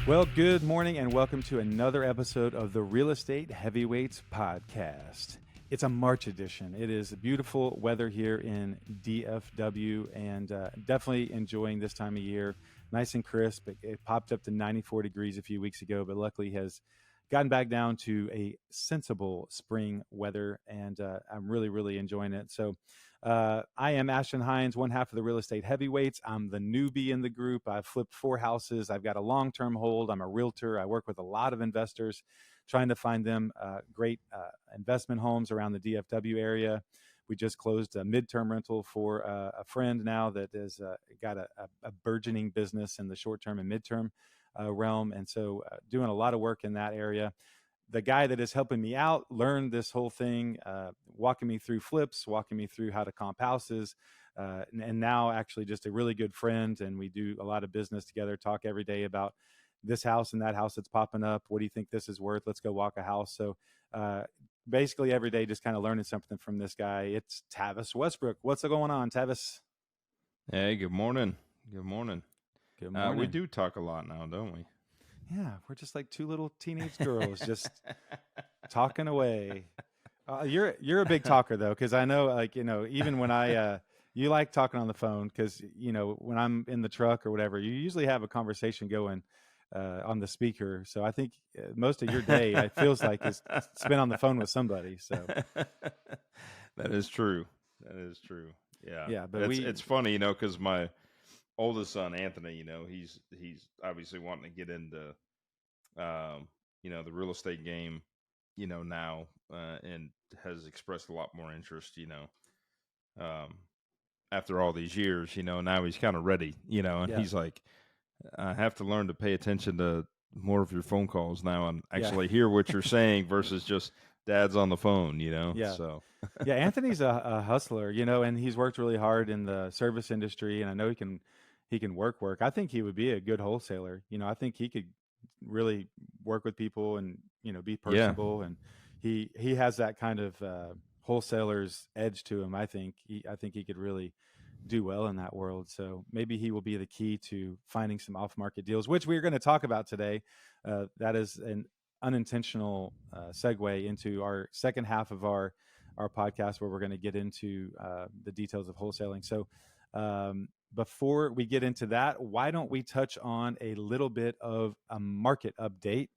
Well, good morning and welcome to another episode of the Real Estate Heavyweights Podcast. It's a March edition. It is beautiful weather here in DFW and definitely enjoying this time of year. Nice and crisp. It popped up to 94 degrees a few weeks ago, but luckily has gotten back down to a sensible spring weather, and I'm really enjoying it. So I am Ashton Hines, one half of the Real Estate Heavyweights. I'm the newbie in the group. I've flipped 4 houses. I've got a long-term hold. I'm a realtor. I work with a lot of investors trying to find them great investment homes around the DFW area. We just closed a midterm rental for a friend now that has got a burgeoning business in the short-term and midterm realm. And so doing a lot of work in that area. The guy that is helping me out learned this whole thing, walking me through flips, walking me through how to comp houses, and now actually just a really good friend. And we do a lot of business together, talk every day about this house and that house that's popping up. What do you think this is worth? Let's go walk a house. So basically every day just kind of learning something from this guy. It's Tavis Westbrook. What's going on, Tavis? Hey, good morning. Good morning. Good morning. We do talk a lot now, don't we? Yeah, we're just like 2 little teenage girls just talking away. You're a big talker though, because I know, like, even when you like talking on the phone, because when I'm in the truck or whatever, you usually have a conversation going on the speaker. So I think most of your day, it feels like, is spent on the phone with somebody. So that is true. That is true. Yeah. Yeah, but it's funny, because my oldest son Anthony, he's obviously wanting to get into the real estate game, now, and has expressed a lot more interest, after all these years, now he's kind of ready, and he's like, I have to learn to pay attention to more of your phone calls now and actually hear what you're saying versus just dad's on the phone, Yeah. So yeah, Anthony's a hustler, and he's worked really hard in the service industry, and I know he can work. I think he would be a good wholesaler. I think he could really work with people and, be personable. And he has that kind of wholesaler's edge to him. I think he could really do well in that world. So maybe he will be the key to finding some off-market deals, which we're going to talk about today. That is an unintentional segue into our second half of our podcast, where we're going to get into the details of wholesaling. So before we get into that, why don't we touch on a little bit of a market update?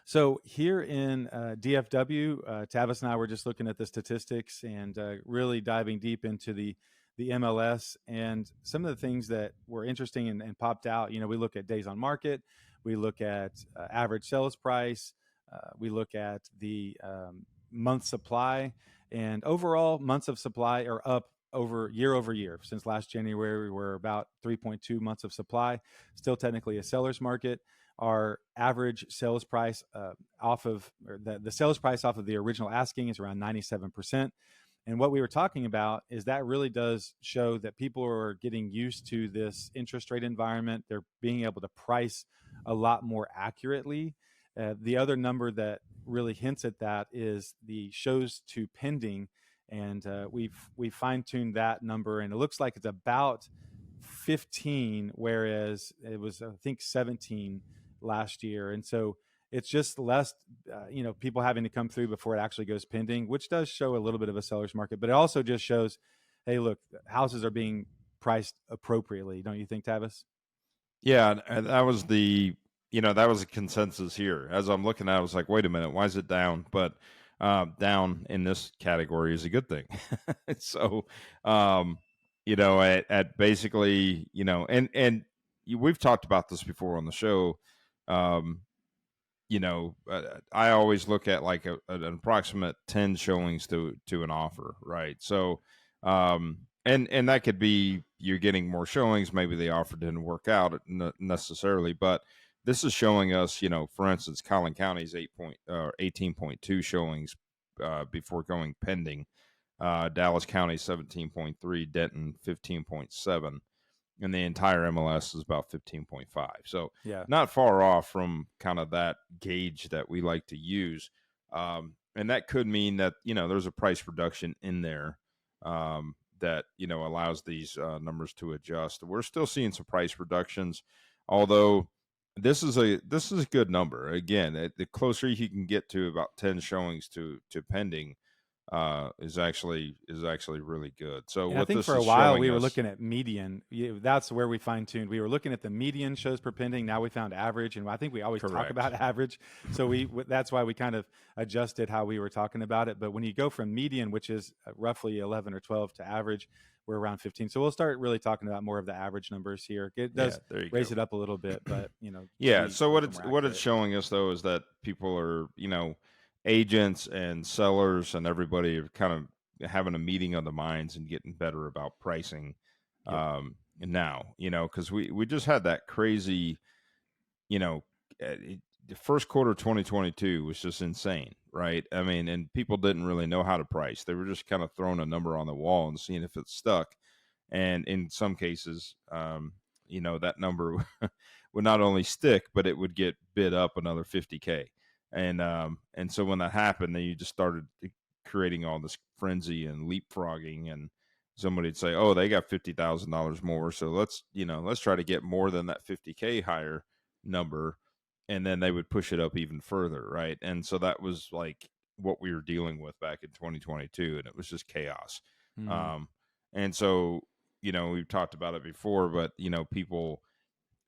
So here in DFW, Tavis and I were just looking at the statistics and really diving deep into the MLS, and some of the things that were interesting and popped out. We look at days on market, we look at average sales price, we look at the month supply, and overall months of supply are up year over year. Since last January, we're about 3.2 months of supply, still technically a seller's market. Our average sales price the sales price off of the original asking is around 97%. And what we were talking about is that really does show that people are getting used to this interest rate environment. They're being able to price a lot more accurately. The other number that really hints at that is the shows to pending. And we've fine-tuned that number, and it looks like it's about 15, whereas it was, I think, 17 last year. And so it's just less, people having to come through before it actually goes pending, which does show a little bit of a seller's market. But it also just shows, hey, look, houses are being priced appropriately. Don't you think, Tavis? Yeah, and that was that was a consensus here. As I'm looking at it, I was like, wait a minute, why is it down? But down in this category is a good thing. So, at basically, and we've talked about this before on the show. I always look at like an approximate 10 showings to an offer, right? So, and that could be you're getting more showings. Maybe the offer didn't work out necessarily, but this is showing us, for instance, Collin County's 18.2 showings before going pending. Dallas County 17.3, Denton 15.7, and the entire MLS is about 15.5. So not far off from kind of that gauge that we like to use. And that could mean that, there's a price reduction in there that, allows these numbers to adjust. We're still seeing some price reductions, although This is a good number. Again, the closer you can get to about 10 showings to pending, is actually really good. So And I what think this for a is while showing we were us, looking at median. That's where we fine tuned. We were looking at the median shows per pending. Now we found average, and I think we always talk correct. about average. So that's why we kind of adjusted how we were talking about it. But when you go from median, which is roughly 11 or 12, to average, we're around 15. So we'll start really talking about more of the average numbers here. It Yeah, does there you raise go. it up a little bit, but to Yeah. be So a what little it's more what it's accurate. showing us though is that people are, agents and sellers and everybody are kind of having a meeting of the minds and getting better about pricing. Yep. Now, because we just had that crazy, you know, the first quarter of 2022 was just insane, right? I mean, and people didn't really know how to price. They were just kind of throwing a number on the wall and seeing if it stuck. And in some cases, that number would not only stick, but it would get bid up another 50K. And so when that happened, then you just started creating all this frenzy and leapfrogging, and somebody'd say, "Oh, they got $50,000 more, so let's try to get more than that 50K higher number," and then they would push it up even further, right? And so that was like what we were dealing with back in 2022, and it was just chaos. Mm-hmm. Um, and so we've talked about it before, but people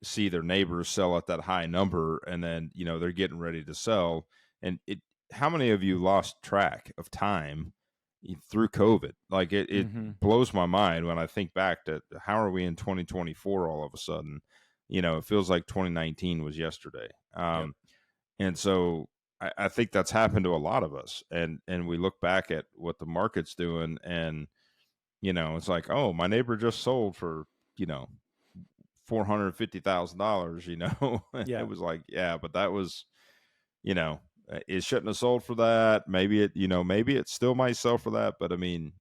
see their neighbors sell at that high number, and then they're getting ready to sell, and how many of you lost track of time through COVID? Like it Mm-hmm. blows my mind when I think back to how are we in 2024 all of a sudden. It feels like 2019 was yesterday. Yep. And so I think that's happened to a lot of us, and we look back at what the market's doing, and it's like, oh, my neighbor just sold for you know $450,000. Yeah. It was like, yeah, but that was, it shouldn't have sold for that. Maybe it still might sell for that, but I mean,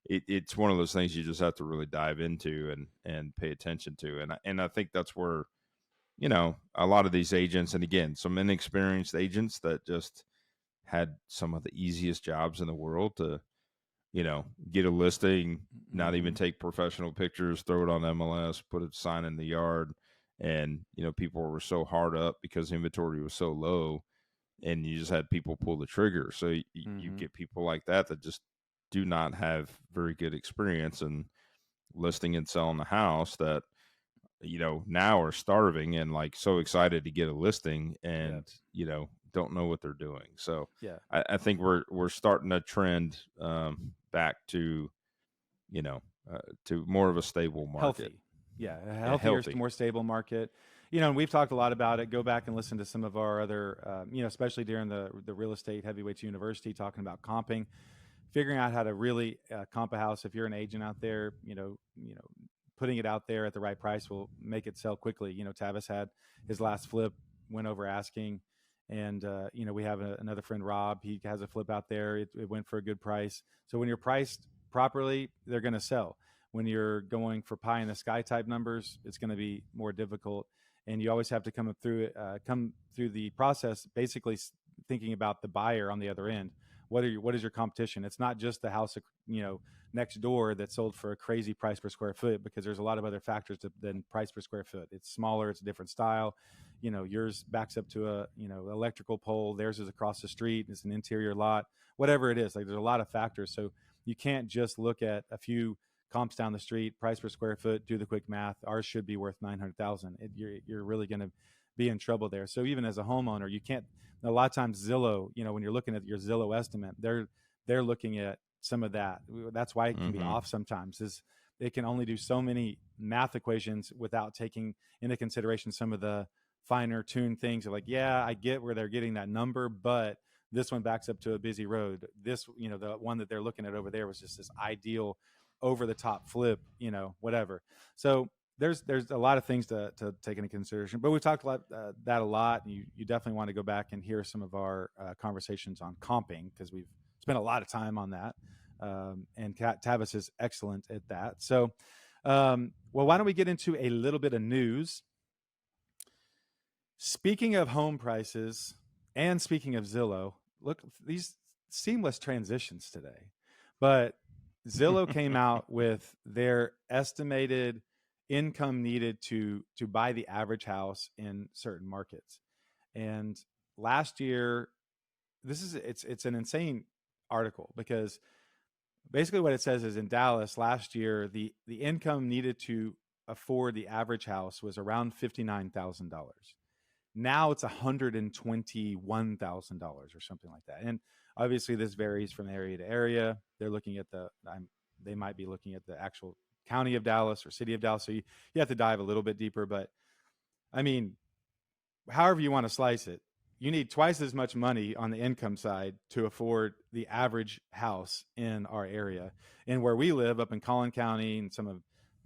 it's one of those things you just have to really dive into and pay attention to, and I think that's where a lot of these agents, and again, some inexperienced agents that just had some of the easiest jobs in the world to get a listing, not even Mm-hmm. take professional pictures, throw it on MLS, put a sign in the yard. And, people were so hard up because inventory was so low, and you just had people pull the trigger. So you Mm-hmm. get people like that just do not have very good experience in listing and selling the house, that, now are starving and like so excited to get a listing, Yep. and, don't know what they're doing. So Yeah. I think we're starting a trend back to you know to more of a stable market. Healthy. Yeah, a Yeah, healthier, healthy. more stable market. And we've talked a lot about it. Go back and listen to some of our other, especially during the real estate heavyweights university, talking about comping, figuring out how to really comp a house. If you're an agent out there, putting it out there at the right price will make it sell quickly. Tavis had his last flip, went over asking, and we have another friend, Rob. He has a flip out there. It went for a good price. So when you're priced properly, they're going to sell. When you're going for pie in the sky type numbers, it's going to be more difficult. And you always have to come through the process, basically thinking about the buyer on the other end. What is your competition? It's not just the house, next door that sold for a crazy price per square foot, because there's a lot of other factors than price per square foot. It's smaller, it's a different style. Yours backs up to a electrical pole. Theirs is across the street. It's an interior lot. Whatever it is, like there's a lot of factors. So you can't just look at a few comps down the street, price per square foot, do the quick math. Ours should be worth 900,000. You're really going to be in trouble there. So even as a homeowner, you can't. A lot of times Zillow, when you're looking at your Zillow estimate, they're looking at some of that. That's why it can be Mm-hmm. off sometimes. Is it can only do so many math equations without taking into consideration some of the finer tuned things. Like, yeah, I get where they're getting that number, but this one backs up to a busy road. This, the one that they're looking at over there was just this ideal over the top flip, whatever. So there's a lot of things to take into consideration, but we've talked about that a lot, and you definitely want to go back and hear some of our conversations on comping, because we've spent a lot of time on that, and Tavis is excellent at that. So well, why don't we get into a little bit of news? Speaking of home prices and speaking of Zillow, look, these seamless transitions today, but Zillow came out with their estimated income needed to buy the average house in certain markets. And last year, it's an insane article, because basically what it says is in Dallas last year, the income needed to afford the average house was around $59,000. Now it's $121,000 or something like that. And obviously this varies from area to area. They're looking at they might be looking at the actual county of Dallas or city of Dallas. So you have to dive a little bit deeper. But I mean, however you want to slice it, you need twice as much money on the income side to afford the average house in our area. And where we live up in Collin County and some of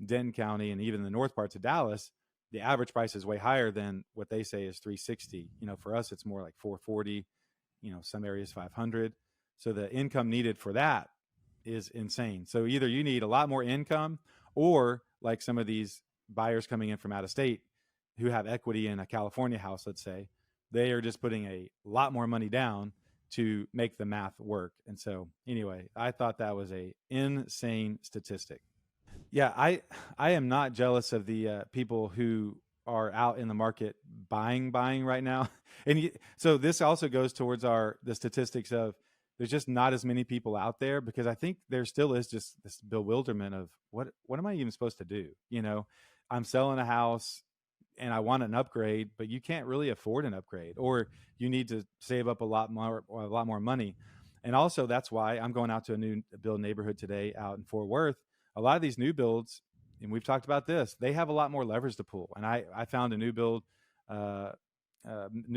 Denton County and even the north parts of Dallas, the average price is way higher than what they say is 360. For us, it's more like 440, some areas 500. So the income needed for that is insane. So either you need a lot more income, or like some of these buyers coming in from out of state who have equity in a California house, let's say, they are just putting a lot more money down to make the math work. And so anyway, I thought that was a insane statistic. Yeah, I am not jealous of the people who are out in the market buying right now. And so this also goes towards the statistics of there's just not as many people out there, because I think there still is just this bewilderment of what am I even supposed to do? I'm selling a house and I want an upgrade, but you can't really afford an upgrade, or you need to save up a lot more money. And also that's why I'm going out to a new build neighborhood today out in Fort Worth. A lot of these new builds, and we've talked about this, they have a lot more levers to pull. And I found a new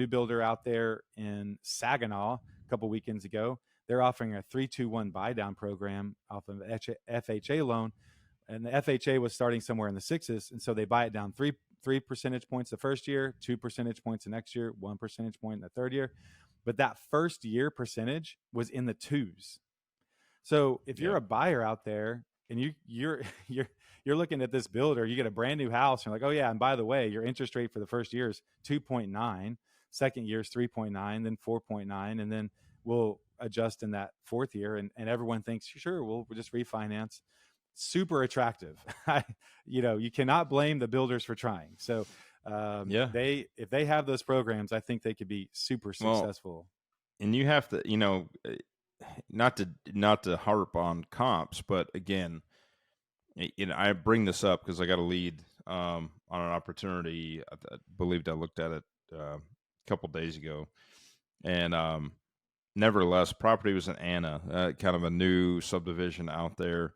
builder out there in Saginaw a couple weekends ago. They're offering a 3-2-1 buy down program off of an FHA loan, and the FHA was starting somewhere in the sixes, and so they buy it down three percentage points the first year, 2 percentage points the next year, 1 percentage point in the third year. But that first year percentage was in the twos. So if you're a buyer out there and you're looking at this builder, you get a brand new house, and you're like, oh yeah, and by the way, your interest rate for the first year is 2.9, second year is 3.9, then 4.9, and then we'll adjust in that fourth year, and everyone thinks, sure, we'll just refinance. Super attractive. You cannot blame the builders for trying. So if they have those programs, I think they could be super successful. And you have to, not to harp on comps, but again, I bring this up because I got a lead on an opportunity. I believed I looked at it a couple days ago, and nevertheless, property was in Anna, kind of a new subdivision out there.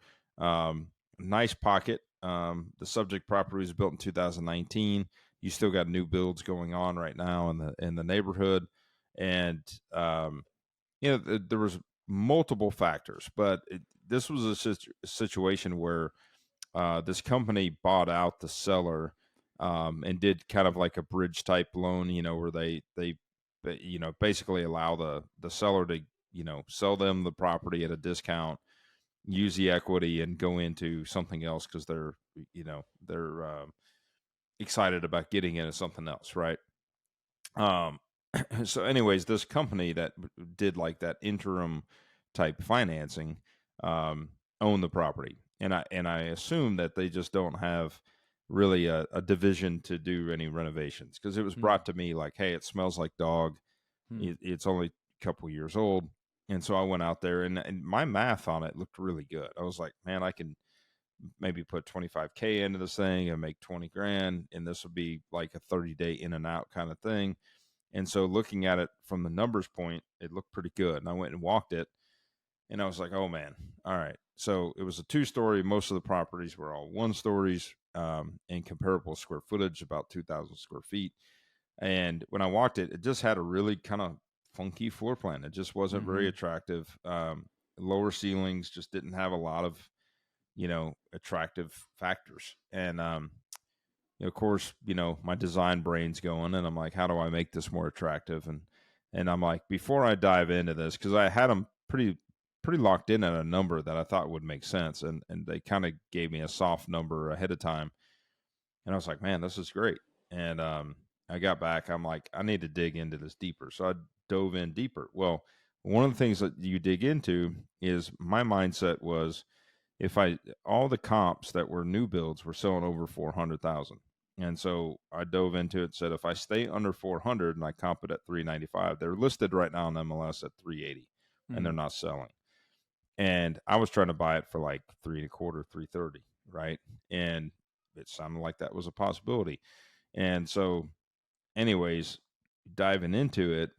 Nice pocket. The subject property was built in 2019. You still got new builds going on right now in the neighborhood, and there was multiple factors, but this was a situation where this company bought out the seller and did kind of like a bridge type loan, where they basically allow the seller to sell them the property at a discount, use the equity, and go into something else because they're excited about getting into something else, right? So anyways, this company that did like that interim type financing owned the property, and I assume that they just don't have really a division to do any renovations, because it was brought to me like, hey, it smells like dog. It's only a couple years old. And so I went out there, and my math on it looked really good. I was like, man, I can maybe put $25K into this thing and make 20 grand, and this would be like a 30-day in and out kind of thing. And so looking at it from the numbers point, it looked pretty good. And I went and walked it, and I was like, oh man, all right. So it was a 2-story. Most of the properties were all 1-stories, and comparable square footage, about 2,000 square feet. And when I walked it, it just had a really kind of funky floor plan. It just wasn't very attractive. Lower ceilings, just didn't have a lot of, attractive factors. And, of course, my design brain's going, and I'm like, how do I make this more attractive? And I'm like, before I dive into this, because I had them pretty locked in at a number that I thought would make sense. And they kind of gave me a soft number ahead of time. And I was like, man, this is great. And, I got back, I'm like, I need to dig into this deeper. So I dove in deeper. Well, one of the things that you dig into is, my mindset was, all the comps that were new builds were selling over 400,000. And so I dove into it and said, if I stay under 400 and I comp it at 395, they're listed right now on MLS at 380 and they're not selling. And I was trying to buy it for like 325, 330, right? And it sounded like that was a possibility. And so, anyways, diving into it,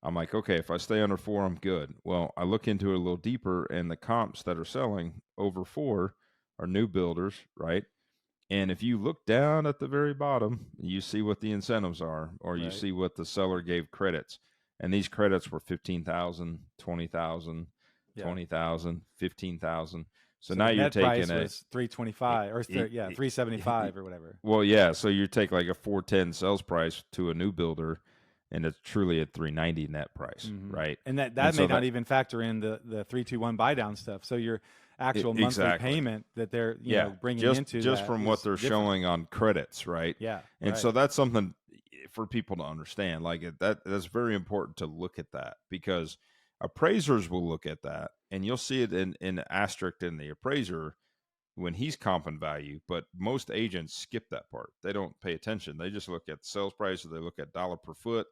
I'm like, okay, if I stay under 4, I'm good. Well, I look into it a little deeper, and the comps that are selling over 4 are new builders, right? And if you look down at the very bottom, you see what the incentives are, or you see what the seller gave credits. And these credits were 15,000, 20,000, 20,000, 15,000. So now you're taking a 325 or 375 or whatever. Well, yeah. So you take like a 410 sales price to a new builder, and it's truly a 390 net price, right? And that may not even factor in the 321 buy down stuff. So your actual monthly payment that they're bringing into just from what they're showing on credits, right? Yeah. And so that's something for people to understand. Like that's very important to look at that, because appraisers will look at that, and you'll see it in asterisk in the appraiser when he's comping value. But most agents skip that part. They don't pay attention. They just look at sales price, or they look at dollar per foot,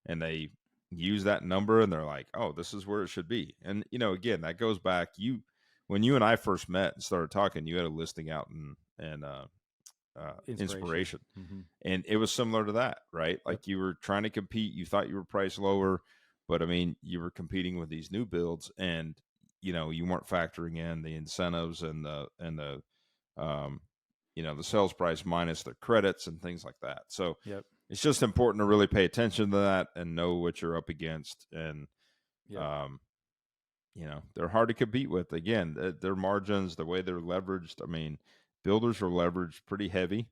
and they use that number, and they're like, oh, this is where it should be. And again, that goes back, when you and I first met and started talking, you had a listing out and inspiration. And it was similar to that, right? Like you were trying to compete, you thought you were priced lower, but I mean, you were competing with these new builds, and you weren't factoring in the incentives and the the sales price minus the credits and things like that. So it's just important to really pay attention to that and know what you're up against. And they're hard to compete with. Again, their margins, the way they're leveraged. I mean, builders are leveraged pretty heavy,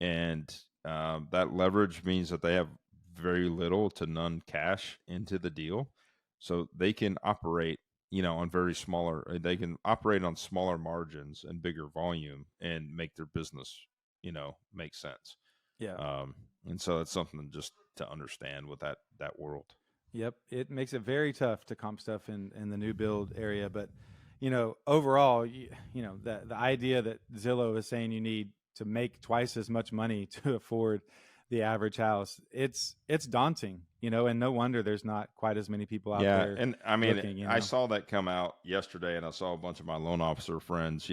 and that leverage means that they have very little to none cash into the deal, so they can operate, they can operate on smaller margins and bigger volume and make their business, make sense. And so it's something just to understand with that world. Yep. It makes it very tough to comp stuff in the new build area. But, overall, the idea that Zillow is saying you need to make twice as much money to afford the average house, it's daunting, and no wonder there's not quite as many people out there. And I mean, I saw that come out yesterday, and I saw a bunch of my loan officer friends,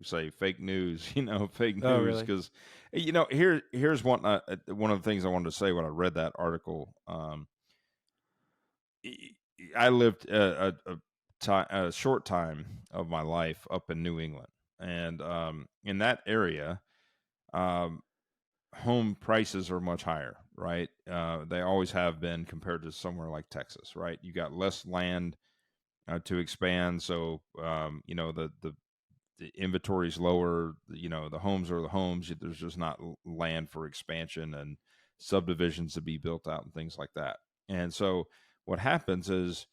say fake news, fake news. Because, here's one of the things I wanted to say when I read that article. I lived a short time of my life up in New England, and in that area, home prices are much higher, right? They always have been compared to somewhere like Texas, right? You got less land to expand, so the inventory is lower. The homes are the homes. There's just not land for expansion and subdivisions to be built out and things like that. And so what happens is,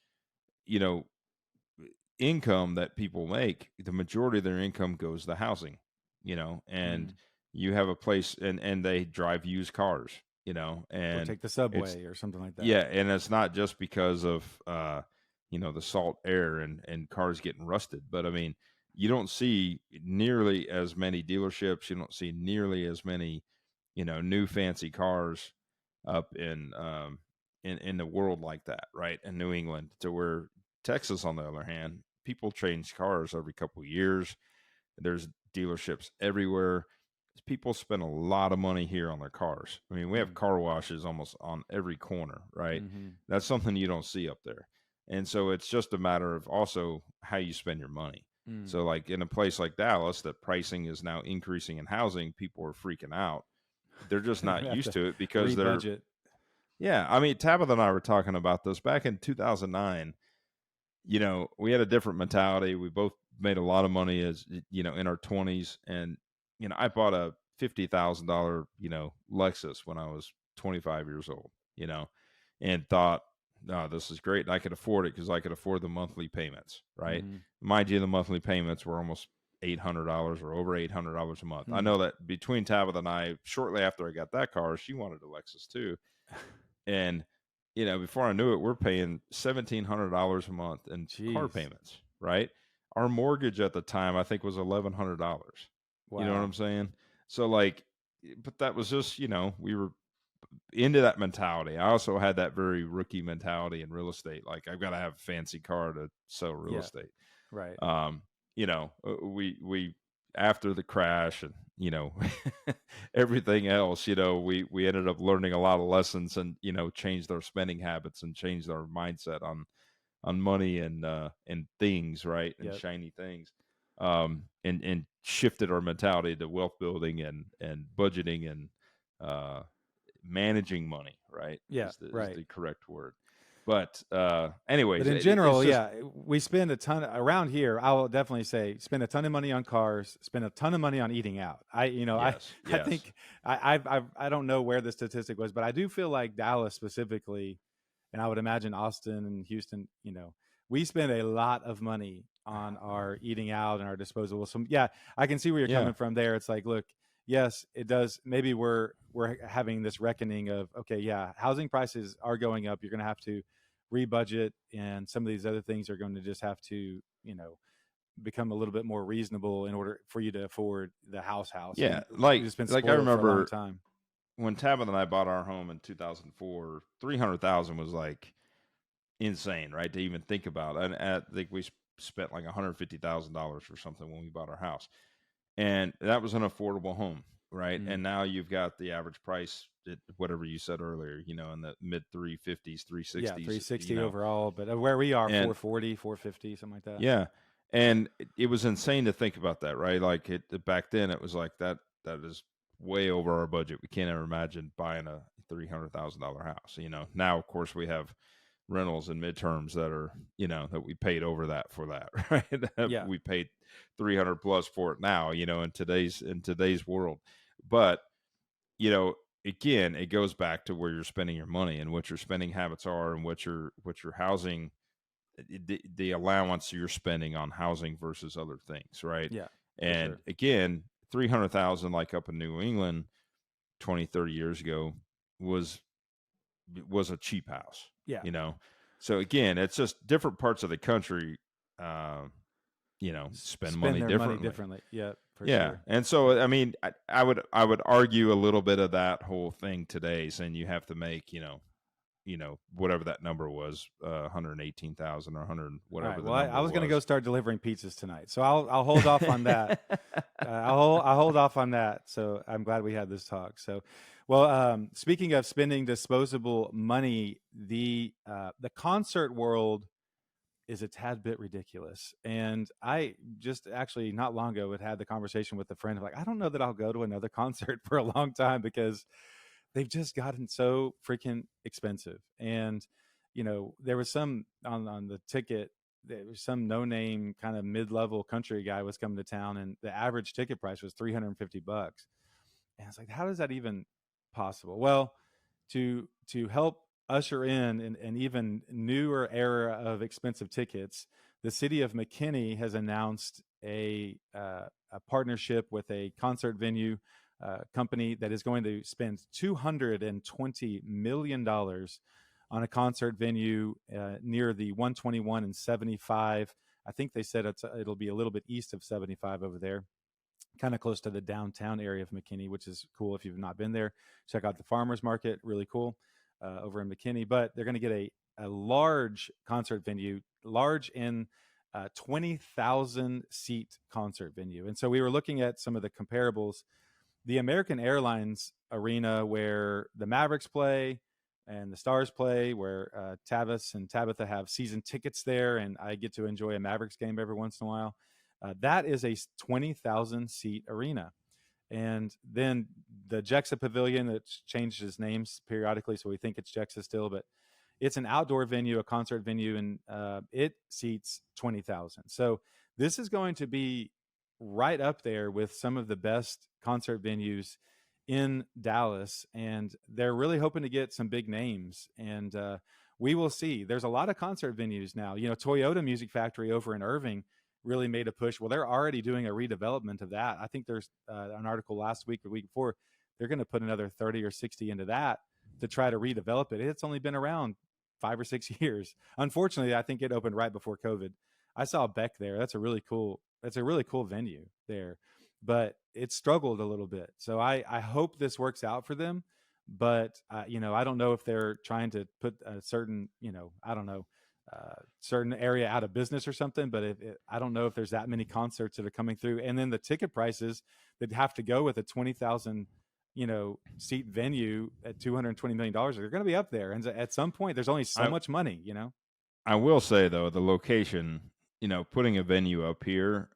income that people make, the majority of their income goes to housing, and you have a place, and they drive used cars, and or take the subway or something like that. Yeah. And it's not just because of, the salt air and cars getting rusted, but I mean, you don't see nearly as many dealerships. You don't see nearly as many, new fancy cars up in the world like that, right? In New England, to where Texas, on the other hand, people change cars every couple of years. There's dealerships everywhere. People spend a lot of money here on their cars. I mean, we have car washes almost on every corner, right? That's something you don't see up there. And so it's just a matter of also how you spend your money. So like in a place like Dallas, that pricing is now increasing in housing, people are freaking out. They're just not used to it because they're Yeah, I mean, Tabitha and I were talking about this back in 2009. We had a different mentality. We both made a lot of money as, in our 20s. And, I bought a $50,000, Lexus when I was 25 years old, and thought, no, this is great. And I could afford it because I could afford the monthly payments, right? Mind you, the monthly payments were almost $800 or over $800 a month. I know that between Tabitha and I, shortly after I got that car, she wanted a Lexus too. And, before I knew it, we're paying $1,700 a month in car payments, right? our mortgage at the time, I think, was $1,100. You know what Wow. I'm saying? So like, but that was just, we were into that mentality. I also had that very rookie mentality in real estate. Like, I've got to have a fancy car to sell real Yeah. estate. Right. We after the crash and everything else, we ended up learning a lot of lessons and changed our spending habits and changed our mindset on money and things, right, and Yep. shiny things, and shifted our mentality to wealth building and budgeting and managing money, right, Yeah. is Right. the correct word. But But anyways, in it's general, just yeah, we spend a ton around here. I will definitely say spend a ton of money on cars, spend a ton of money on eating out. yes, I yes, think I don't know where the statistic was, but I do feel like Dallas specifically, and I would imagine Austin and Houston, we spend a lot of money on our eating out and our disposable. So yeah, I can see where you're yeah, coming from there. It's like, look, yes, it does. Maybe we're having this reckoning of, okay, yeah, housing prices are going up. You're going to have to rebudget, and some of these other things are going to just have to, become a little bit more reasonable in order for you to afford the house. yeah. And we've Like just been like I spoiled for a long remember time. when Tabitha and I bought our home in 2004, 300,000 was like insane, right? To even think about. And I think we spent like $150,000 or something when we bought our house, and that was an affordable home, right? Mm. And now you've got the average price at whatever you said earlier, in the mid 350s, Yeah, 360s, 360 overall, but where we are, and 440, 450, something like that. yeah, and it was insane to think about that, right? Like back then, it was like that is way over our budget. We can't ever imagine buying a $300,000 house. Now of course we have rentals and midterms that are that we paid over that for that, right? Yeah. We paid 300 plus for it now, in today's world. But you know again, it goes back to where you're spending your money and what your spending habits are and what your housing, the allowance you're spending on housing versus other things, right? Yeah, for And sure. again, 300,000 like up in New England 20, 30 years ago was a cheap house, Yeah. you know. So again, it's just different parts of the country spend Spend money their money differently. differently. Yeah, for Yeah. sure. And so I mean, I would argue a little bit of that whole thing today, saying you have to make, whatever that number was, 118,000 or 100, All whatever right. the Well, I number was going to go was. start delivering pizzas tonight, so I'll hold off on that. I'll hold off on that. So I'm glad we had this talk. So, well, speaking of spending disposable money, the concert world is a tad bit ridiculous. And I just actually not long ago had the conversation with a friend of like, I don't know that I'll go to another concert for a long time because they've just gotten so freaking expensive. And there was some on the ticket. There was some no name kind of mid level country guy was coming to town, and the average ticket price was $350. And it's like, how is that even possible? Well, to help usher in an even newer era of expensive tickets, the city of McKinney has announced a partnership with a concert venue company that is going to spend $220 million on a concert venue near the 121 and 75. I think they said it'll be a little bit east of 75 over there, kind of close to the downtown area of McKinney, which is cool. If you've not been there, check out the farmers market, really cool over in McKinney. But they're going to get a large concert venue, large in 20,000 seat concert venue. And so we were looking at some of the comparables. The American Airlines arena where the Mavericks play and the Stars play, where Tavis and Tabitha have season tickets there, and I get to enjoy a Mavericks game every once in a while. That is a 20,000 seat arena. And then the Jexa Pavilion, that's changed its names periodically, so we think it's Jexa still, but it's an outdoor venue, a concert venue, and it seats 20,000. So this is going to be right up there with some of the best concert venues in Dallas, and they're really hoping to get some big names. And we will see. There's a lot of concert venues now. Toyota Music Factory over in Irving really made a push. Well, they're already doing a redevelopment of that. I think there's an article last week or week before. They're going to put another 30 or 60 into that to try to redevelop it. It's only been around 5 or 6 years. Unfortunately, I think it opened right before COVID. I saw Beck there. That's a really cool venue there, but it struggled a little bit. So I hope this works out for them. But I don't know if they're trying to put a certain, I don't know, certain area out of business or something. But I don't know if there's that many concerts that are coming through, and then the ticket prices that have to go with a 20,000 seat venue at $220 million, they're going to be up there. And at some point, there's only so much money. I will say though, the location, putting a venue up here,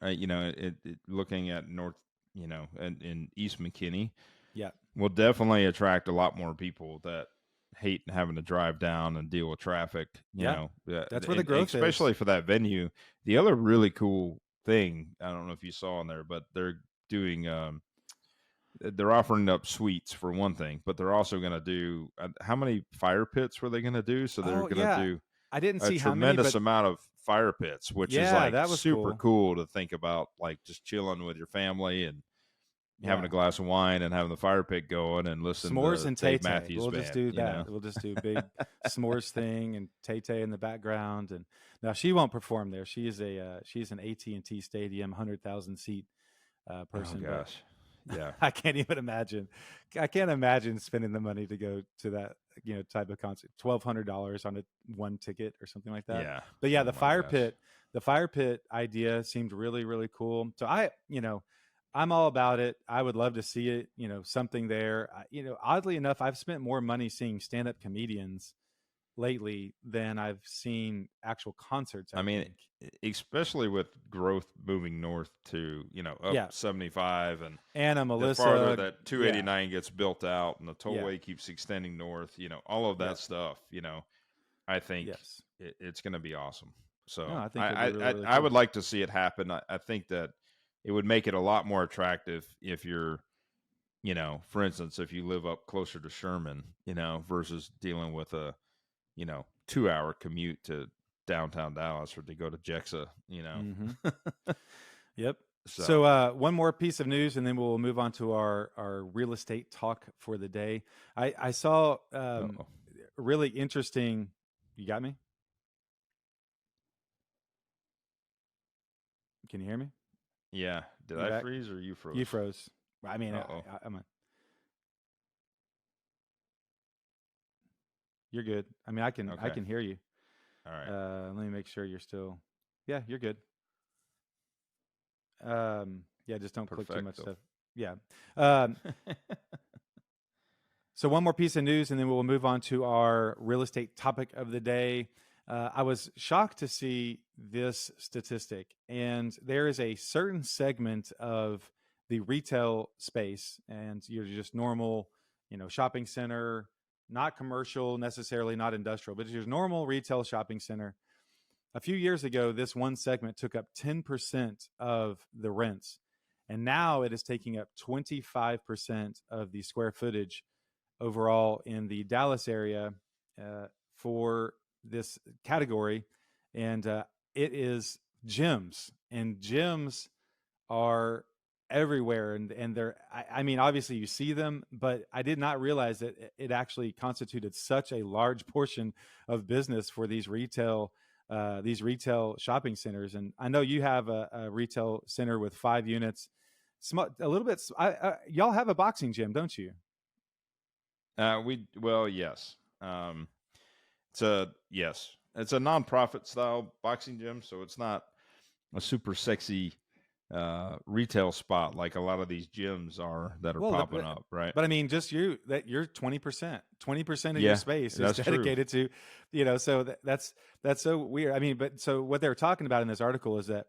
looking at north, in East McKinney, yeah, will definitely attract a lot more people that hate having to drive down and deal with traffic. That's where the growth especially is. for that venue. The other really cool thing, I don't know if you saw in there, but they're doing, they're offering up suites for one thing, but they're also going to do, how many fire pits were they going to do? So they're going to do I didn't a see how many, tremendous but amount of fire pits, which is yeah, like that was super cool to think about, like just chilling with your family and having a glass of wine and having the fire pit going and listening s'mores to and Dave Tay-Tay. Matthews We'll Band. just do that. We'll just do big s'mores thing and Tay-Tay in the background. And now she won't perform there. She's an AT&T Stadium 100,000 seat person. Oh gosh, yeah. I can't even imagine. I can't imagine spending the money to go to that type of concert. $1,200 on one ticket or something like that. Yeah. But yeah, Oh the fire pit idea seemed really, really cool. So I'm all about it. I would love to see it, something there. Oddly enough, I've spent more money seeing stand-up comedians lately than I've seen actual concerts. I mean, especially with growth moving north to, up 75 and Anna, Melissa, the farther that 289 gets built out and the tollway keeps extending north, all of that stuff, I think it's going to be awesome. So no, I think I cool. would like to see it happen. I think that it would make it a lot more attractive if you're, for instance, if you live up closer to Sherman, versus dealing with a, 2-hour commute to downtown Dallas or to go to Jexa, Mm-hmm. Yep. So one more piece of news, and then we'll move on to our real estate talk for the day. I saw really interesting. You got me? Can you hear me? Yeah. Did I freeze or you froze? You froze. I mean, you're good. I mean, I can hear you. All right. Let me make sure you're still. Yeah, you're good. Yeah, just don't click too much stuff. Yeah. So one more piece of news, and then we'll move on to our real estate topic of the day. I was shocked to see this statistic, and there is a certain segment of the retail space, and you're just normal, shopping center, not commercial necessarily, not industrial, but your normal retail shopping center. A few years ago, this one segment took up 10% of the rents, and now it is taking up 25% of the square footage overall in the Dallas area for this category. And it is gyms, and gyms are everywhere. And they're, I mean, obviously you see them, but I did not realize that it actually constituted such a large portion of business for these retail shopping centers. And I know you have a retail center with 5 units, a little bit. Y'all have a boxing gym, don't you? Yes. It's a nonprofit style boxing gym, so it's not a super sexy retail spot like a lot of these gyms are that are popping up, right? But I mean, just you're 20% of your space is dedicated to, so that's so weird. I mean, but so what they were talking about in this article is that,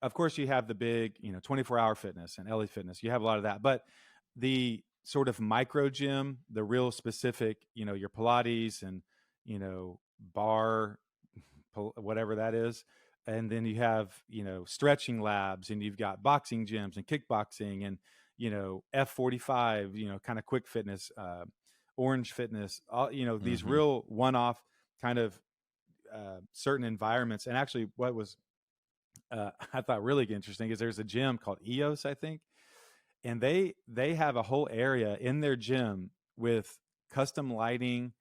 of course you have the big, 24-hour fitness and LA Fitness, you have a lot of that, but the sort of micro gym, the real specific, your Pilates and, bar, whatever that is. And then you have, stretching labs, and you've got boxing gyms and kickboxing and, F45, kind of quick fitness, Orange Fitness, these real one-off kind of certain environments. And actually what was, I thought really interesting is there's a gym called EOS, I think. And they have a whole area in their gym with custom lighting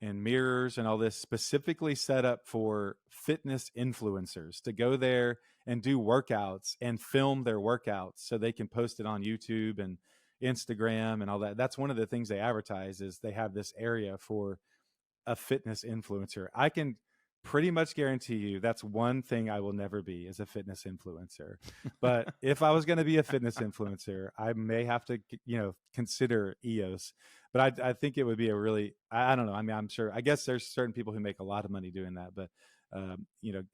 and mirrors and all this specifically set up for fitness influencers to go there and do workouts and film their workouts so they can post it on YouTube and Instagram and all that. That's one of the things they advertise, is they have this area for a fitness influencer. I can pretty much guarantee you that's one thing I will never be, is a fitness influencer. But if I was going to be a fitness influencer, I may have to, consider EOS. But I think it would be a really, I don't know. I mean, I'm sure, I guess there's certain people who make a lot of money doing that, but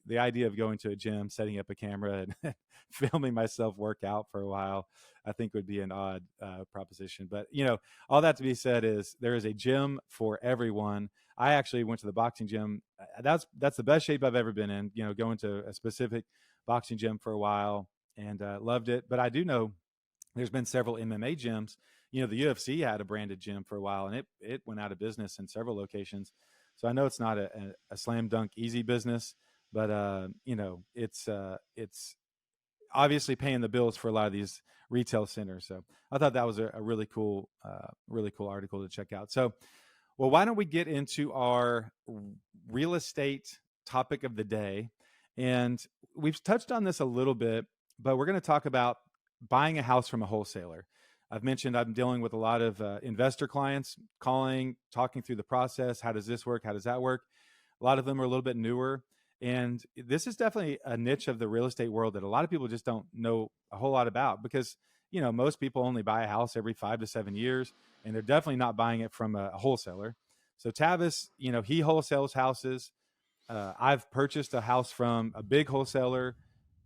the idea of going to a gym, setting up a camera and filming myself work out for a while, I think would be an odd proposition. But, all that to be said is there is a gym for everyone. I actually went to the boxing gym. That's the best shape I've ever been in, going to a specific boxing gym for a while, and loved it. But I do know there's been several MMA gyms. The UFC had a branded gym for a while, and it went out of business in several locations. So I know it's not a slam dunk easy business, but it's obviously paying the bills for a lot of these retail centers. So I thought that was a really cool article to check out. So, well, why don't we get into our real estate topic of the day? And we've touched on this a little bit, but we're going to talk about buying a house from a wholesaler. I've mentioned I'm dealing with a lot of investor clients, talking through the process. How does this work? How does that work? A lot of them are a little bit newer. And this is definitely a niche of the real estate world that a lot of people just don't know a whole lot about, because, most people only buy a house every 5 to 7 years, and they're definitely not buying it from a wholesaler. So Tavis, he wholesales houses. I've purchased a house from a big wholesaler.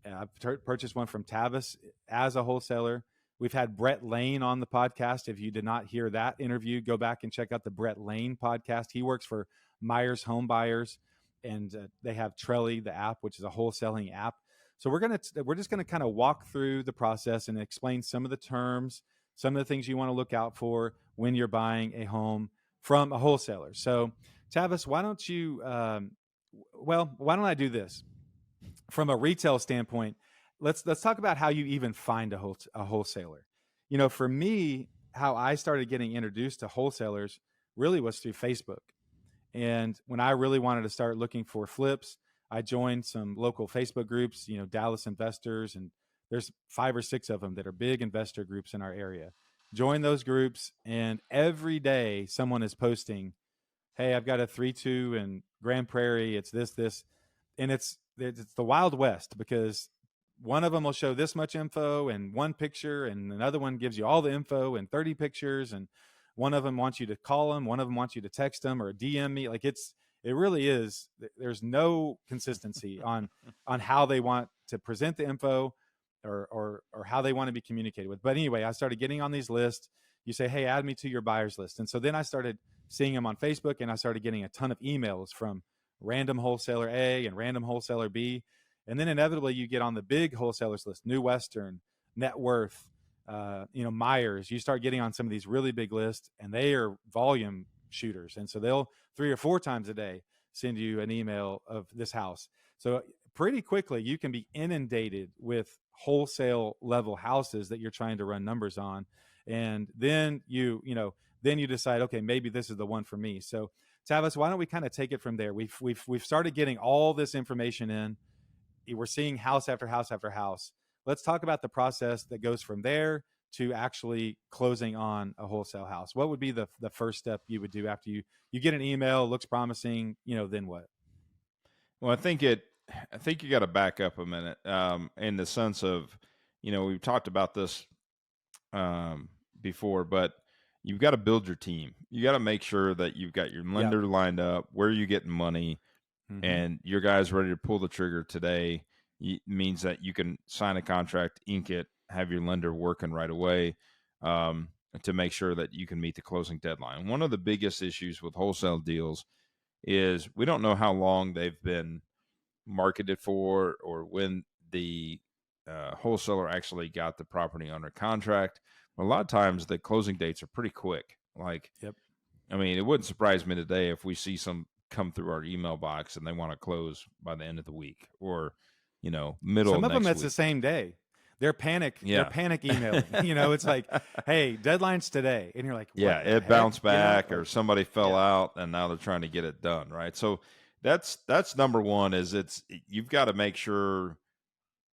I've purchased one from Tavis as a wholesaler. We've had Brett Lane on the podcast. If you did not hear that interview, go back and check out the Brett Lane podcast. He works for Myers Home Buyers, and they have Trelly, the app, which is a wholesaling app. So we're just gonna kind of walk through the process and explain some of the terms, some of the things you want to look out for when you're buying a home from a wholesaler. So, Tavis, why don't I do this from a retail standpoint? Let's talk about how you even find a wholesaler. For me, how I started getting introduced to wholesalers really was through Facebook. And when I really wanted to start looking for flips, I joined some local Facebook groups, Dallas Investors, and there's 5 or 6 of them that are big investor groups in our area. Join those groups, and every day someone is posting, hey, I've got a 3-2 in Grand Prairie. It's this. And it's the Wild West, because one of them will show this much info and one picture, and another one gives you all the info and 30 pictures, and one of them wants you to call them, one of them wants you to text them or DM me. Like it really is. There's no consistency on how they want to present the info or how they want to be communicated with. But anyway, I started getting on these lists. You say, hey, add me to your buyers list. And so then I started seeing them on Facebook, and I started getting a ton of emails from random wholesaler A and random wholesaler B. And then inevitably you get on the big wholesalers list, New Western, Net Worth, Myers. You start getting on some of these really big lists, and they are volume shooters. And so they'll 3 or 4 times a day send you an email of this house. So pretty quickly you can be inundated with wholesale level houses that you're trying to run numbers on. And then you decide, okay, maybe this is the one for me. So Tavis, why don't we kind of take it from there? We've started getting all this information in. We're seeing house after house after house. Let's talk about the process that goes from there to actually closing on a wholesale house. What would be the first step you would do after you get an email, looks promising, then what? Well, I think you got to back up a minute in the sense of, we've talked about this before, but you've got to build your team. You got to make sure that you've got your lender lined up, where you're getting money, and your guys ready to pull the trigger today. Means that you can sign a contract, ink it, have your lender working right away to make sure that you can meet the closing deadline. One of the biggest issues with wholesale deals is we don't know how long they've been marketed for, or when the wholesaler actually got the property under contract. But a lot of times the closing dates are pretty quick. I mean, it wouldn't surprise me today if we see some come through our email box and they want to close by the end of the week, or middle Some of them next it's week. the same day. They're panic emailing. It's like, hey, deadline's today. And you're like, what Yeah, the it heck? bounced back Like, or somebody fell out and now they're trying to get it done, right? So that's number one is you've got to make sure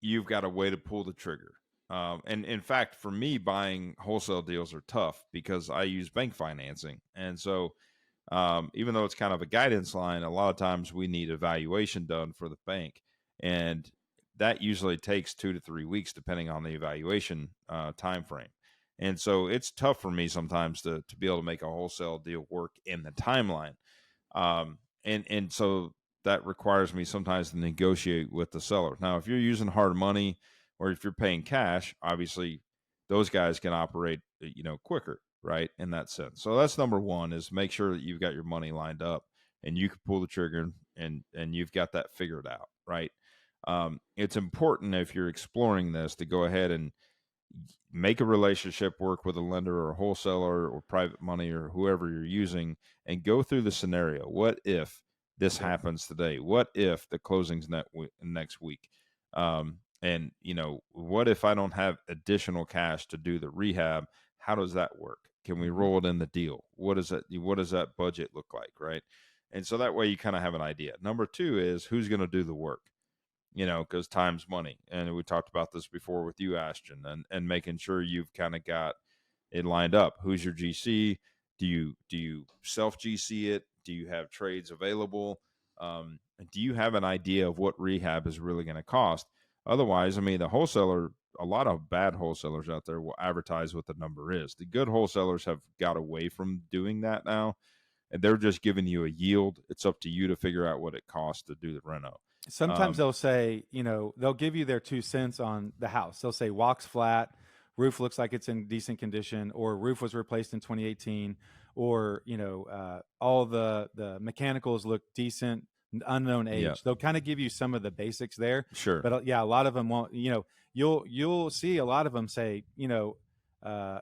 you've got a way to pull the trigger. And in fact, for me, buying wholesale deals are tough because I use bank financing. And so even though it's kind of a guidance line, a lot of times we need evaluation done for the bank. And that usually takes 2 to 3 weeks, depending on the evaluation time frame. And so it's tough for me sometimes to be able to make a wholesale deal work in the timeline. And so that requires me sometimes to negotiate with the seller. Now, if you're using hard money or if you're paying cash, obviously those guys can operate, quicker, right? In that sense. So that's number one, is make sure that you've got your money lined up and you can pull the trigger and you've got that figured out, right? It's important if you're exploring this to go ahead and make a relationship work with a lender or a wholesaler or private money or whoever you're using and go through the scenario. What if this happens today? What if the closing's next week? And what if I don't have additional cash to do the rehab? How does that work? Can we roll it in the deal? What does that budget look like? Right. And so that way you kind of have an idea. Number two is who's going to do the work, because time's money. And we talked about this before with you, Ashton, and making sure you've kind of got it lined up. Who's your GC? Do you self GC it? Do you have trades available? Do you have an idea of what rehab is really going to cost? Otherwise, I mean, the wholesaler, a lot of bad wholesalers out there will advertise what the number is. The good wholesalers have got away from doing that now, and they're just giving you a yield. It's up to you to figure out what it costs to do the reno. Sometimes they'll say, they'll give you their 2 cents on the house. They'll say walks flat, roof looks like it's in decent condition, or roof was replaced in 2018, or, all the mechanicals look decent, unknown age. Yep. They'll kind of give you some of the basics there. Sure. But a lot of them won't, you'll see a lot of them say,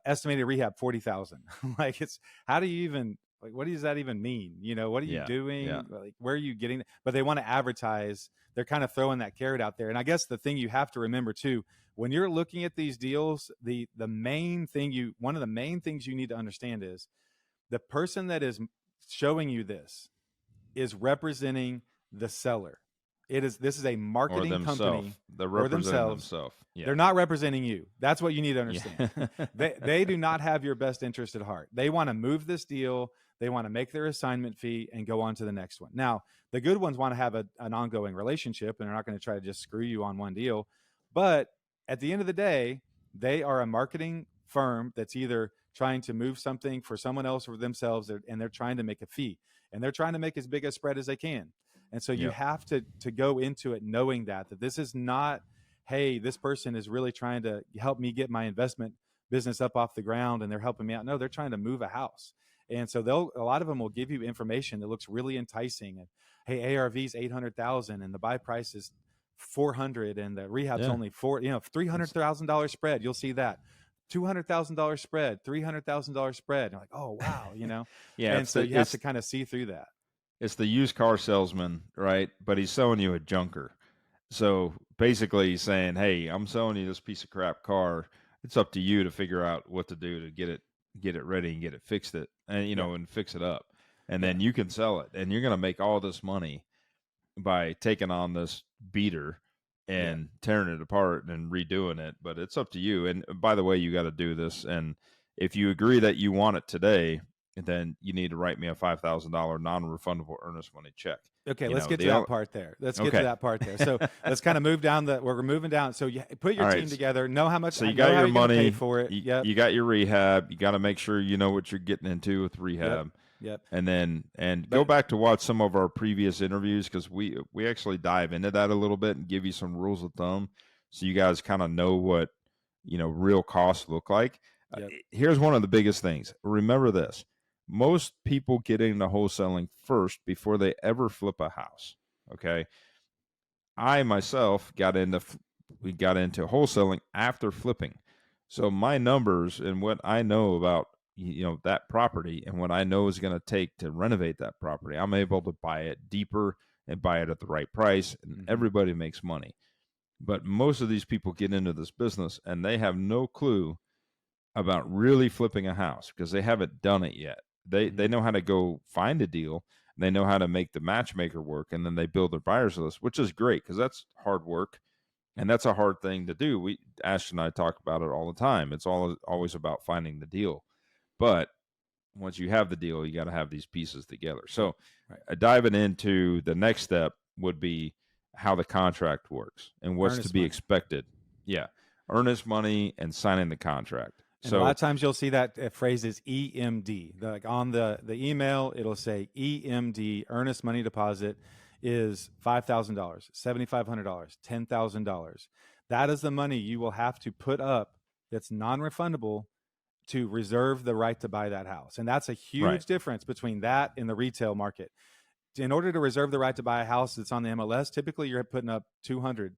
estimated rehab 40,000. Like, it's, how do you even, like, what does that even mean? What are you doing? Yeah. Like, where are you getting? But they want to advertise. They're kind of throwing that carrot out there. And I guess the thing you have to remember too, when you're looking at these deals, one of the main things you need to understand is the person that is showing you this is representing the seller. This is a marketing company. They're representing themselves. Yeah. They're not representing you. That's what you need to understand. Yeah. They do not have your best interest at heart. They want to move this deal. They want to make their assignment fee and go on to the next one. Now, the good ones want to have an ongoing relationship, and they're not going to try to just screw you on one deal. But at the end of the day, they are a marketing firm that's either trying to move something for someone else or themselves, and they're trying to make a fee, and they're trying to make as big a spread as they can. And so you have to go into it knowing that this is not, hey, this person is really trying to help me get my investment business up off the ground and they're helping me out. No, they're trying to move a house. And so a lot of them will give you information that looks really enticing. And hey, ARV's 800,000 and the buy price is 400 and the rehab's only $300,000 spread. You'll see that. $200,000 spread, $300,000 spread. And you're like, oh wow, Yeah. And so you have to kind of see through that. It's the used car salesman, right? But he's selling you a junker. So basically he's saying, hey, I'm selling you this piece of crap car. It's up to you to figure out what to do to get it ready and get it fixed and fix it up. And then you can sell it. And you're going to make all this money by taking on this beater and tearing it apart and redoing it. But it's up to you. And by the way, you got to do this. And if you agree that you want it today, then you need to write me a $5,000 non-refundable earnest money check. Okay, let's get to that part there. So let's kind of move down we're moving down. So you put your team together, know how much, so you got your money, pay for it. You got your rehab. You got to make sure you know what you're getting into with rehab. Yep. And go back to watch some of our previous interviews, because we actually dive into that a little bit and give you some rules of thumb so you guys kind of know what, real costs look like. Yep. Here's one of the biggest things. Remember this. Most people get into wholesaling first before they ever flip a house. Okay. I myself got into wholesaling after flipping. So my numbers and what I know about, that property and what I know is going to take to renovate that property, I'm able to buy it deeper and buy it at the right price, and everybody makes money. But most of these people get into this business and they have no clue about really flipping a house because they haven't done it yet. They know how to go find a deal. They know how to make the matchmaker work, and then they build their buyers list, which is great because that's hard work. And that's a hard thing to do. Ashton and I talk about it all the time. It's always about finding the deal. But once you have the deal, you got to have these pieces together. So diving into the next step would be how the contract works and what's Earnest to be money. expected. Yeah. Earnest money and signing the contract. And so a lot of times you'll see that phrase is EMD. Like on the email, it'll say EMD, earnest money deposit, is $5,000, $7,500, $10,000. That is the money you will have to put up that's non-refundable to reserve the right to buy that house. And that's a huge difference between that and the retail market. In order to reserve the right to buy a house that's on the MLS, typically you're putting up $200,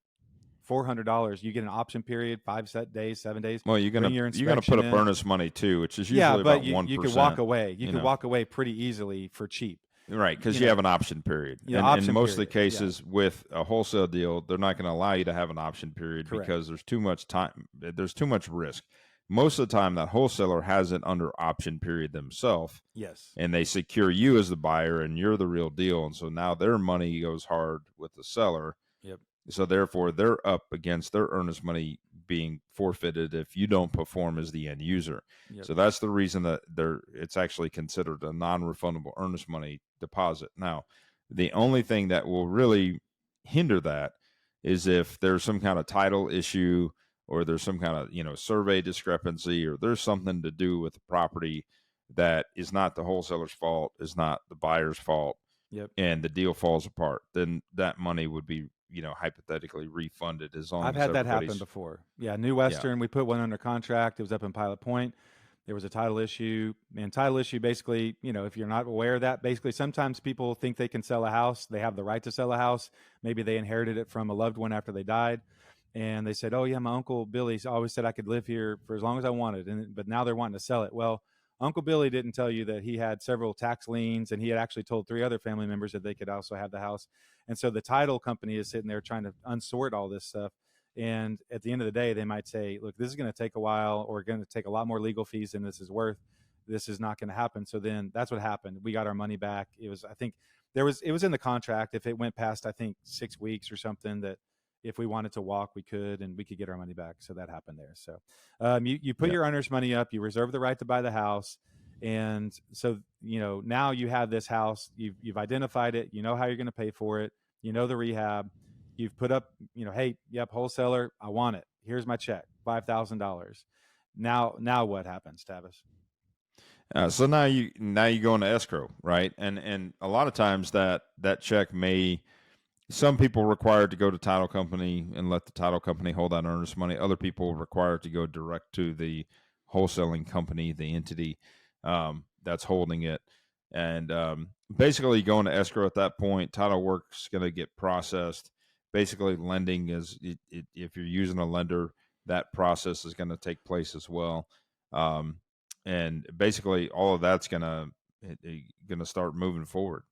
$400. You get an option period, 5 days, 7 days. Well, you're gonna put up earnest money too, which is usually about 1%. You could walk away. You could walk away pretty easily for cheap. Right, because you have an option period. And in most of the cases with a wholesale deal, they're not going to allow you to have an option period because there's too much time. There's too much risk. Most of the time, that wholesaler has it under option period themselves. Yes. And they secure you as the buyer, and you're the real deal. And so now their money goes hard with the seller. Yep. So therefore, they're up against their earnest money being forfeited if you don't perform as the end user. Yep. So that's the reason that it's actually considered a non-refundable earnest money deposit. Now, the only thing that will really hinder that is if there's some kind of title issue or there's some kind of survey discrepancy or there's something to do with the property that is not the wholesaler's fault, is not the buyer's fault, and the deal falls apart, then that money would be hypothetically refunded as long I've as had that happen before. Yeah, New Western, we put one under contract. It was up in Pilot Point. There was a title issue. And title issue, basically, if you're not aware of that, basically sometimes people think they can sell a house. They have the right to sell a house. Maybe they inherited it from a loved one after they died. And they said, oh, yeah, my Uncle Billy always said I could live here for as long as I wanted. But now they're wanting to sell it. Well, Uncle Billy didn't tell you that he had several tax liens, and he had actually told 3 other family members that they could also have the house. And so the title company is sitting there trying to unsort all this stuff. And at the end of the day, they might say, look, this is going to take a while, or going to take a lot more legal fees than this is worth. This is not going to happen. So then that's what happened. We got our money back. It was in the contract. If it went past, 6 weeks or something, that if we wanted to walk, we could, and we could get our money back. So that happened there. So you put your owner's money up, you reserve the right to buy the house. And so, now you have this house, you've identified it, how you're going to pay for it, the rehab, you've put up, hey, yep, wholesaler, I want it. Here's my check, $5,000. Now what happens, Tavis? So now you go into escrow, right? And a lot of times that check some people require it to go to title company and let the title company hold that earnest money. Other people require it to go direct to the wholesaling company, the entity that's holding it. And basically going to escrow at that point, title work's going to get processed. Basically lending is, if you're using a lender, that process is going to take place as well. And basically all of that's going to start moving forward.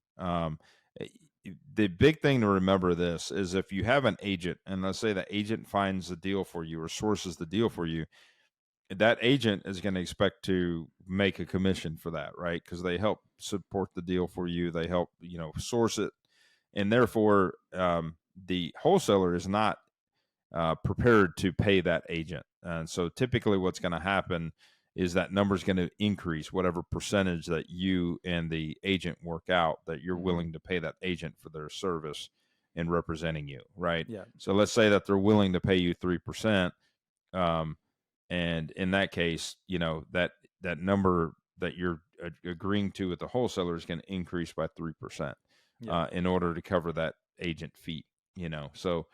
The big thing to remember is if you have an agent, and let's say the agent finds the deal for you or sources the deal for you, that agent is going to expect to make a commission for that, right? Because they help support the deal for you. They help, source it. And therefore, the wholesaler is not prepared to pay that agent. And so typically what's going to happen is that number is going to increase whatever percentage that you and the agent work out that you're willing to pay that agent for their service in representing you, right? Yeah. So let's say that they're willing to pay you 3%. And in that case, that number that you're agreeing to with the wholesaler is going to increase by 3% in order to cover that agent fee, So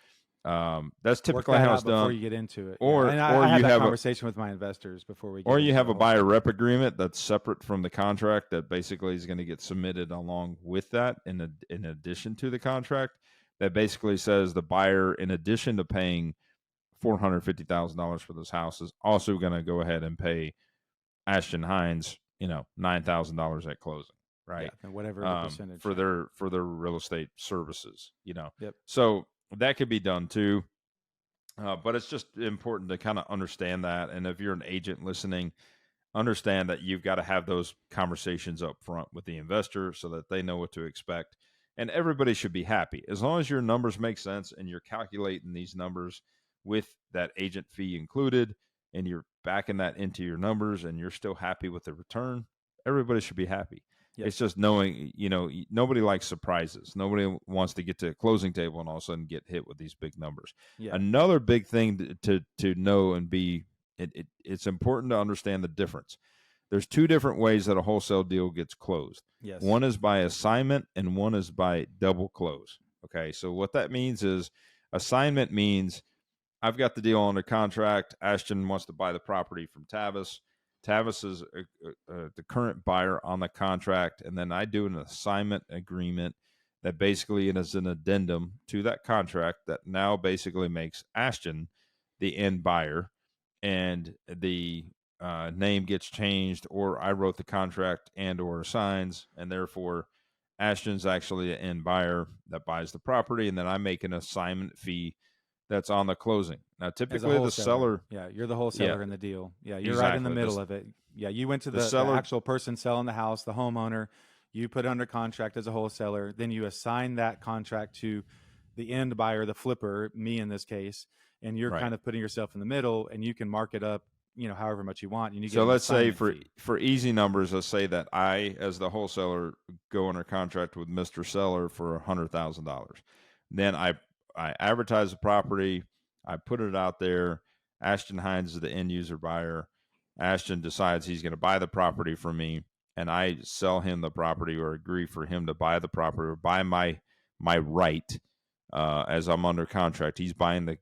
that's typically how it's done. Before you get into it, or I had you that have conversation with my investors before we. Or you have a buyer rep agreement that's separate from the contract that basically is going to get submitted along with that in addition to the contract. That basically says the buyer, in addition to paying $450,000 for this house, is also going to go ahead and pay Ashton Hines, $9,000 at closing, right? Yeah, and whatever the percentage for their real estate services, Yep. So that could be done too. But it's just important to kind of understand that. And if you're an agent listening, understand that you've got to have those conversations up front with the investor so that they know what to expect. And everybody should be happy as long as your numbers make sense and you're calculating these numbers with that agent fee included and you're backing that into your numbers and you're still happy with the return. Everybody should be happy. Yep. It's just knowing, nobody likes surprises. Nobody wants to get to a closing table and all of a sudden get hit with these big numbers. Yeah. Another big thing to know and be, it's important to understand the difference. There's two different ways that a wholesale deal gets closed. Yes. One is by assignment and one is by double close. Okay, so what that means is assignment means I've got the deal under contract. Ashton wants to buy the property from Tavis. Tavis is the current buyer on the contract, and then I do an assignment agreement that basically is an addendum to that contract that now basically makes Ashton the end buyer, and the name gets changed, or I wrote the contract and or assigns, and therefore Ashton's actually the end buyer that buys the property, and then I make an assignment fee that's on the closing. Now, typically the seller, you're the wholesaler in the deal. Yeah, you're exactly. right in the middle of it. Yeah, you went to the actual person selling the house, the homeowner. You put it under contract as a wholesaler. Then you assign that contract to the end buyer, the flipper, me in this case, and you're kind of putting yourself in the middle, and you can mark it up, however much you want. And you get let's say for easy numbers, let's say that I, as the wholesaler, go under contract with Mr. Seller for $100,000. Then I advertise the property. I put it out there. Ashton Hines is the end user buyer. Ashton decides he's going to buy the property from me, and I sell him the property or agree for him to buy the property or buy my right as I'm under contract. He's buying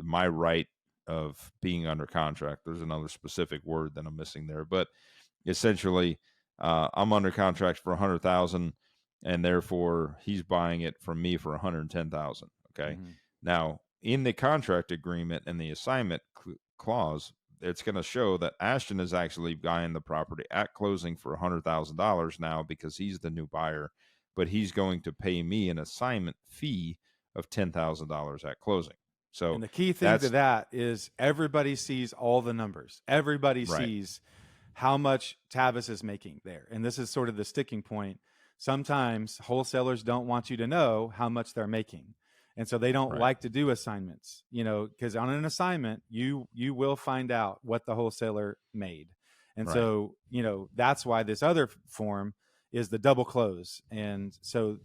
my right of being under contract. There's another specific word that I'm missing there, but essentially, I'm under contract for $100,000, and therefore he's buying it from me for $110,000. Okay. Mm-hmm. Now, in the contract agreement and the assignment clause, it's going to show that Ashton is actually buying the property at closing for $100,000 now because he's the new buyer, but he's going to pay me an assignment fee of $10,000 at closing. So, and the key thing to that is everybody sees all the numbers. Everybody sees how much Tavis is making there. And this is sort of the sticking point. Sometimes wholesalers don't want you to know how much they're making. And so they don't like to do assignments, because on an assignment, you will find out what the wholesaler made. And so, that's why this other form is the double close. And so,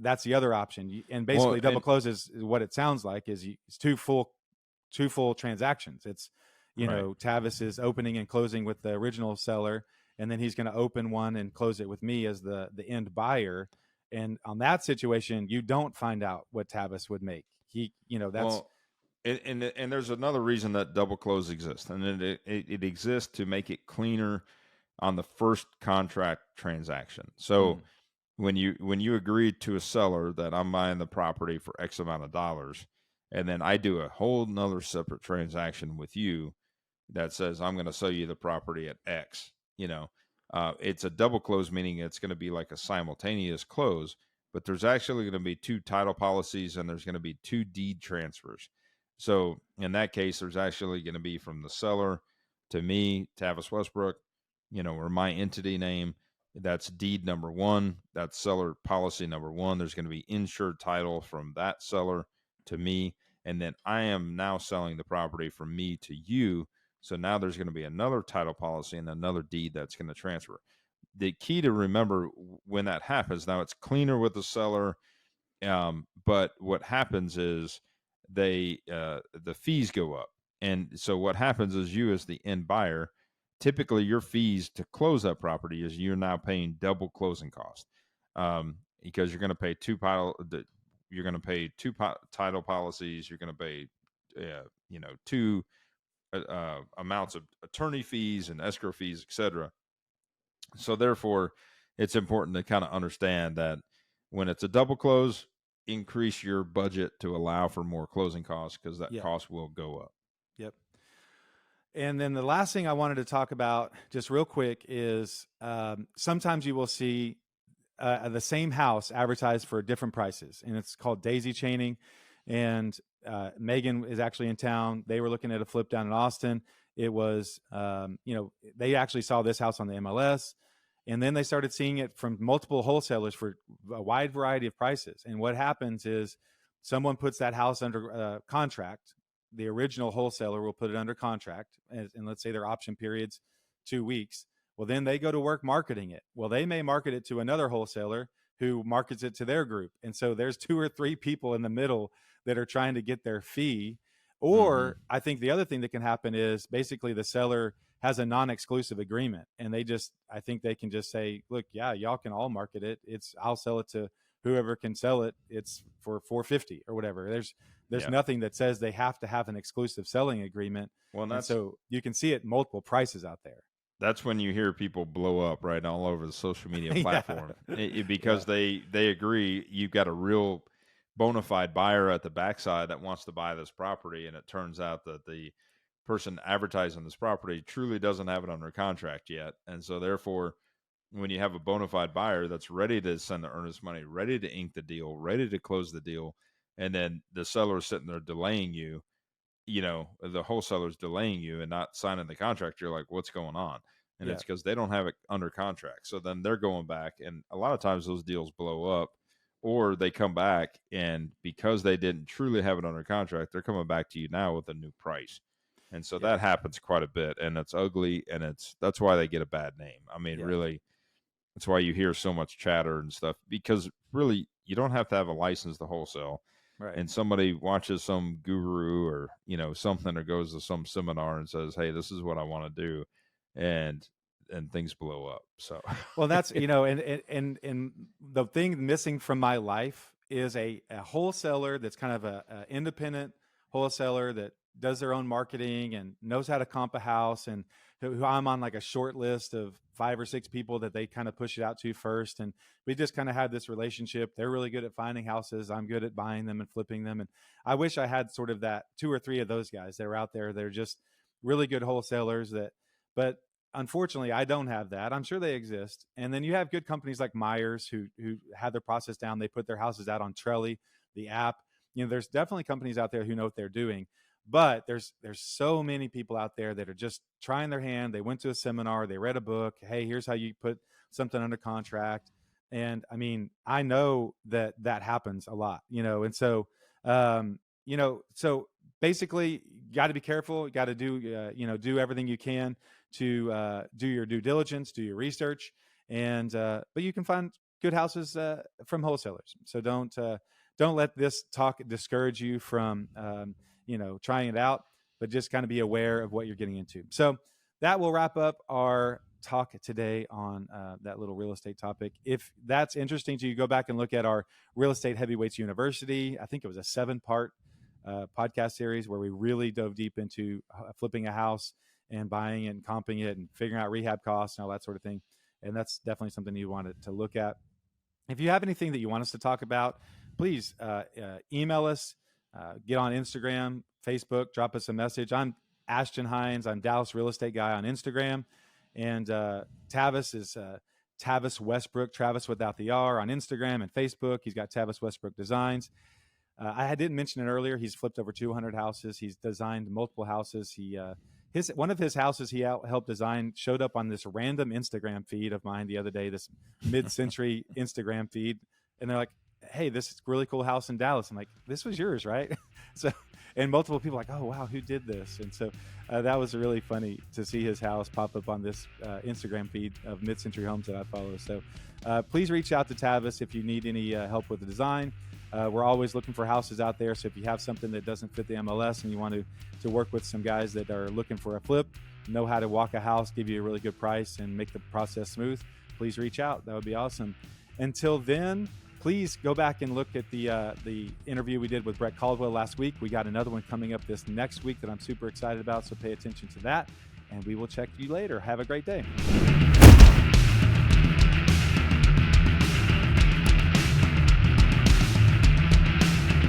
that's the other option. And basically double close is what it sounds like is it's two full transactions. It's, Tavis is opening and closing with the original seller, and then he's going to open one and close it with me as the end buyer. And on that situation, you don't find out what Tavis would make. That's. And there's another reason that double close exists, and it exists to make it cleaner on the first contract transaction. So when you agree to a seller that I'm buying the property for X amount of dollars, and then I do a whole nother separate transaction with you that says I'm going to sell you the property at X, it's a double close, meaning it's going to be like a simultaneous close, but there's actually going to be two title policies and there's going to be two deed transfers. So in that case, there's actually going to be from the seller to me, Tavis Westbrook, or my entity name. That's deed number one. That's seller policy number one. There's going to be insured title from that seller to me. And then I am now selling the property from me to you. So now there's going to be another title policy and another deed that's going to transfer. The key to remember when that happens, now it's cleaner with the seller, but what happens is the fees go up. And so what happens is you as the end buyer, typically your fees to close that property is you're now paying double closing costs because you're going to pay two title policies. You're going to pay, two amounts of attorney fees and escrow fees, etc. So therefore, it's important to kind of understand that when it's a double close, increase your budget to allow for more closing costs because that cost will go up. Yep. And then the last thing I wanted to talk about just real quick is sometimes you will see the same house advertised for different prices, and it's called daisy chaining. And Megan is actually in town. They were looking at a flip down in Austin. It was, they actually saw this house on the MLS, and then they started seeing it from multiple wholesalers for a wide variety of prices. And what happens is someone puts that house under contract. The original wholesaler will put it under contract, and let's say their option period's 2 weeks. Well, then they go to work marketing it. Well, they may market it to another wholesaler who markets it to their group. And so there's 2 or 3 people in the middle that are trying to get their fee. Or I think the other thing that can happen is basically the seller has a non-exclusive agreement, and I think they can just say, look, yeah, y'all can all market it. I'll sell it to whoever can sell it. It's for $450 or whatever. There's nothing that says they have to have an exclusive selling agreement. Well, and so you can see it multiple prices out there. That's when you hear people blow up right all over the social media platform because they agree you've got a real bona fide buyer at the backside that wants to buy this property, and it turns out that the person advertising this property truly doesn't have it under contract yet. And so therefore, when you have a bona fide buyer that's ready to send the earnest money, ready to ink the deal, ready to close the deal, and then the seller is sitting there delaying you, the wholesaler's delaying you and not signing the contract, you're like, what's going on? And it's because they don't have it under contract. So then they're going back, and a lot of times those deals blow up, or they come back, and because they didn't truly have it under contract, they're coming back to you now with a new price. And so that happens quite a bit, and it's ugly, and that's why they get a bad name. I mean, really, that's why you hear so much chatter and stuff, because really you don't have to have a license to wholesale. Right. And somebody watches some guru or, something, or goes to some seminar and says, hey, this is what I want to do. And things blow up. So, well, that's, and the thing missing from my life is a wholesaler that's kind of a independent wholesaler that does their own marketing and knows how to comp a house, and who I'm on like a short list of 5 or 6 people that they kind of push it out to first. And we just kind of had this relationship. They're really good at finding houses. I'm good at buying them and flipping them. And I wish I had sort of that 2 or 3 of those guys that are out there. They're just really good wholesalers but unfortunately I don't have that. I'm sure they exist. And then you have good companies like Myers who have their process down. They put their houses out on Trelly, the app. There's definitely companies out there who know what they're doing. But there's so many people out there that are just trying their hand. They went to a seminar, they read a book. Hey, here's how you put something under contract. And I mean, I know that happens a lot, and so, so basically you got to be careful. You got to do everything you can to do your due diligence, do your research. And, but you can find good houses from wholesalers. So don't let this talk discourage you from, trying it out, but just kind of be aware of what you're getting into. So that will wrap up our talk today on that little real estate topic. If that's interesting to you, go back and look at our Real Estate Heavyweights University. I think it was a 7-part podcast series where we really dove deep into flipping a house and buying it and comping it and figuring out rehab costs and all that sort of thing. And that's definitely something you wanted to look at. If you have anything that you want us to talk about, please email us. Get on Instagram, Facebook, drop us a message. I'm Ashton Hines. I'm Dallas Real Estate Guy on Instagram. And Tavis is Tavis Westbrook, Travis without the R, on Instagram and Facebook. He's got Tavis Westbrook Designs. I didn't mention it earlier. He's flipped over 200 houses. He's designed multiple houses. One of his houses he helped design showed up on this random Instagram feed of mine the other day, this mid-century Instagram feed. And they're like, hey, this is a really cool house in Dallas. I'm like, this was yours, right? So, and multiple people like, oh, wow, who did this? And so that was really funny to see his house pop up on this Instagram feed of mid-century homes that I follow. So please reach out to Tavis if you need any help with the design. We're always looking for houses out there. So if you have something that doesn't fit the MLS and you want to work with some guys that are looking for a flip, know how to walk a house, give you a really good price, and make the process smooth, please reach out. That would be awesome. Until then, please go back and look at the interview we did with Brett Caldwell last week. We got another one coming up this next week that I'm super excited about, so pay attention to that. And we will check you later. Have a great day.